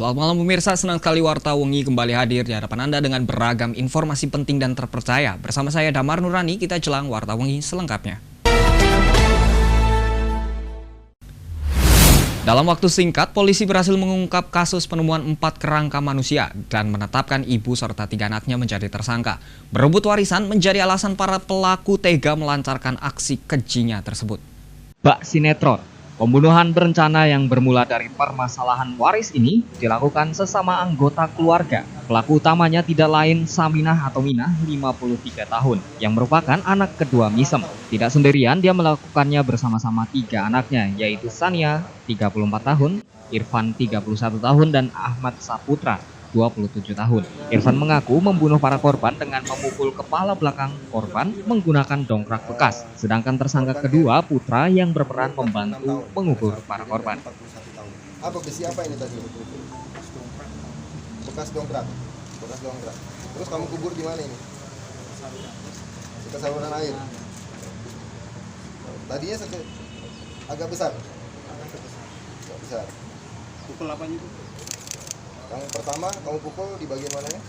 Selamat malam pemirsa, senang sekali Warta Wengi kembali hadir di hadapan Anda dengan beragam informasi penting dan terpercaya. Bersama saya Damar Nurani, kita jelang Warta Wengi selengkapnya. Dalam waktu singkat, polisi berhasil mengungkap kasus penemuan 4 kerangka manusia dan menetapkan ibu serta 3 anaknya menjadi tersangka. Berebut warisan menjadi alasan para pelaku tega melancarkan aksi kejinya tersebut. Bak sinetron, pembunuhan berencana yang bermula dari permasalahan waris ini dilakukan sesama anggota keluarga. Pelaku utamanya tidak lain Saminah atau Minah, 53 tahun, yang merupakan anak kedua Misem. Tidak sendirian, dia melakukannya bersama-sama 3 anaknya, yaitu Sania, 34 tahun, Irfan, 31 tahun, dan Ahmad Saputra, 27 tahun. Irfan mengaku membunuh para korban dengan memukul kepala belakang korban menggunakan dongkrak bekas. Sedangkan tersangka kedua, Putra, yang berperan membantu mengukur para korban. Apa besi apa ini tadi? Bekas dongkrak. Terus kamu kubur di mana ini? Di saluran air. Tadinya agak besar. Agak besar. Pukul apanya itu? Yang pertama kamu pukul di bagian mananya?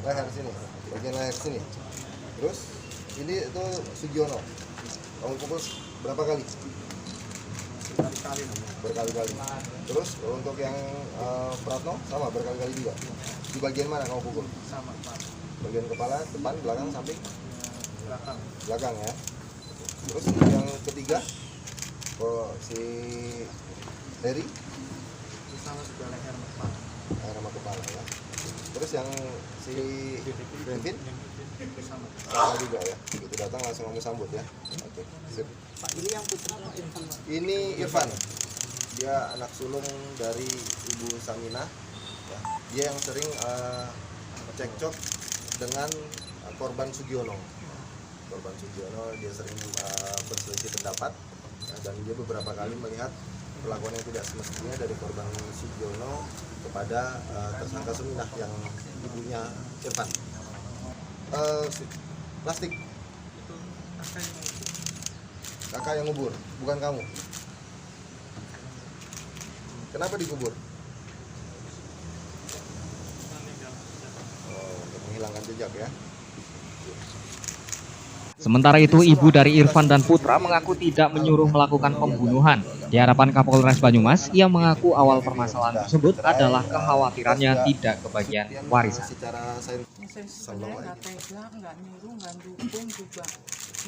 Leher sini. Bagian leher sini. Terus ini itu Sugiono. Kamu pukul berapa kali? Berkali-kali. Terus untuk yang Pratno sama berkali-kali juga. Di bagian mana kamu pukul? Sama, Pak. Bagian kepala, depan, belakang, samping? Belakang. Belakang ya. Terus yang ketiga, si Derry Itu sama juga leher kepala. sama kepala ya. Terus yang si Vivin Sama. sama juga ya. Begitu datang langsung kamu sambut ya. Oke. Sip. Pak, ini yang Putra atau Irfan, Pak? Ini Irfan. Dia anak sulung dari Ibu Saminah. Ya. Dia yang sering cekcok dengan korban Sugiono. Korban Sugiono dia sering berselisih pendapat ya, dan dia beberapa kali melihat perlakuan yang tidak semestinya dari korban Sugiono kepada tersangka Saminah yang ibunya Irfan. Plastik. Itu kakak yang itu. Kakak yang ngubur, bukan kamu. Kenapa dikubur? Untuk menghilangkan jejak ya. Sementara itu, ibu dari Irfan dan Putra mengaku tidak menyuruh melakukan pembunuhan. Di hadapan Kapolres Banyumas, ia mengaku awal permasalahan tersebut adalah kekhawatirannya tidak kebagian warisan. Secara sains Saya sebenarnya nggak tega, nggak nyuruh, nggak dukung juga,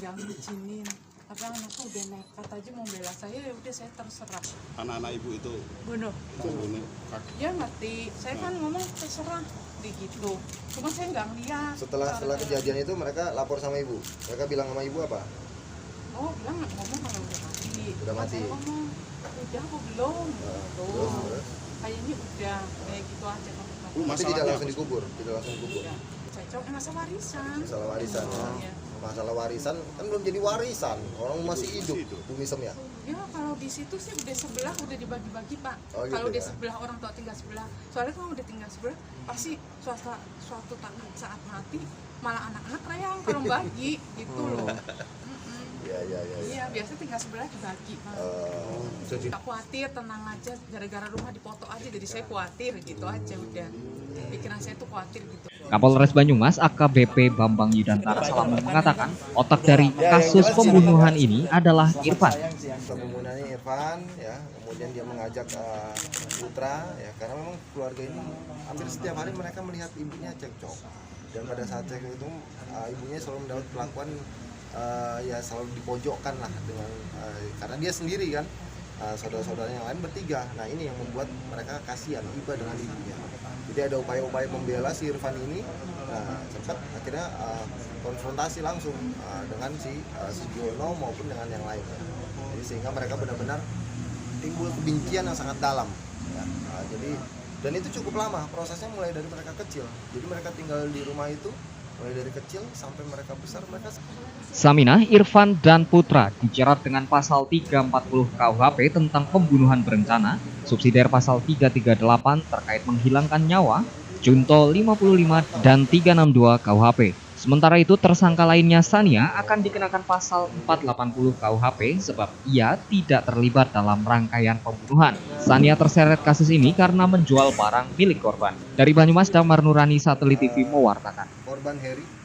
nggak ngizinin. Tapi anakku udah nekat aja mau bela saya, ya udah saya terserah. Anak-anak ibu itu Bunuh. membunuh kakak. Dia ngerti, saya kan ngomong terserah begitu. Cuma saya nggak ngeliat. setelah kejadian itu mereka lapor sama ibu. Mereka bilang sama ibu apa? Oh, bilang nggak ngomong kalau udah mati. Udah Pas mati. saya ngomong, udah kok belum. Terus Kayaknya udah kayak gitu aja. tapi Masalahnya tidak langsung apa? dikubur, tidak langsung dikubur. Ya, cocok masa warisan. Masalah warisan ya. Iya. Masalah warisan kan belum jadi warisan, orang masih hidup. Bu Misem ya. Ya kalau di situ sih udah sebelah udah dibagi-bagi Pak. Oh, gitu Kalau di ya? sebelah orang tua tinggal sebelah. Soalnya kalau udah tinggal sebelah pasti suatu saat mati malah anak-anak reyang kalau bagi gitu loh. Iya. Iya biasa tinggal sebelah dibagi Pak. Gak khawatir, tenang aja, gara-gara rumah dipoto aja jadi saya khawatir gitu aja udah. Pikiran saya tuh khawatir gitu. Kapolres Banyumas AKBP Bambang Yudantara Salamun mengatakan otak dari kasus pembunuhan ini adalah Irfan. Pembunuhannya Irfan ya, kemudian dia mengajak Putra ya, karena memang keluarga ini hampir setiap hari mereka melihat ibunya cekcok. Dan pada saat cekcok itu ibunya selalu mendapat perlakuan ya selalu dipojokkan lah dengan karena dia sendiri kan, saudara-saudaranya yang lain bertiga. Nah ini yang membuat mereka kasihan iba dengan ibunya. Jadi ada upaya-upaya membela si Irfan ini. Nah sempat akhirnya konfrontasi langsung dengan si Sugiono maupun dengan yang lain. Jadi sehingga mereka benar-benar timbul kebencian yang sangat dalam. Ya. Jadi dan itu cukup lama prosesnya, mulai dari mereka kecil. Jadi mereka tinggal di rumah itu mulai dari kecil sampai mereka besar mereka. Saminah, Irfan, dan Putra dijerat dengan pasal 340 KUHP tentang pembunuhan berencana, subsidiar pasal 338 terkait menghilangkan nyawa, junto 55 dan 362 KUHP. Sementara itu, tersangka lainnya Sania akan dikenakan pasal 480 KUHP sebab ia tidak terlibat dalam rangkaian pembunuhan. Sania terseret kasus ini karena menjual barang milik korban. Dari Banyumas, Damar Nurani, Satelit TV mewartakan. Korban Heri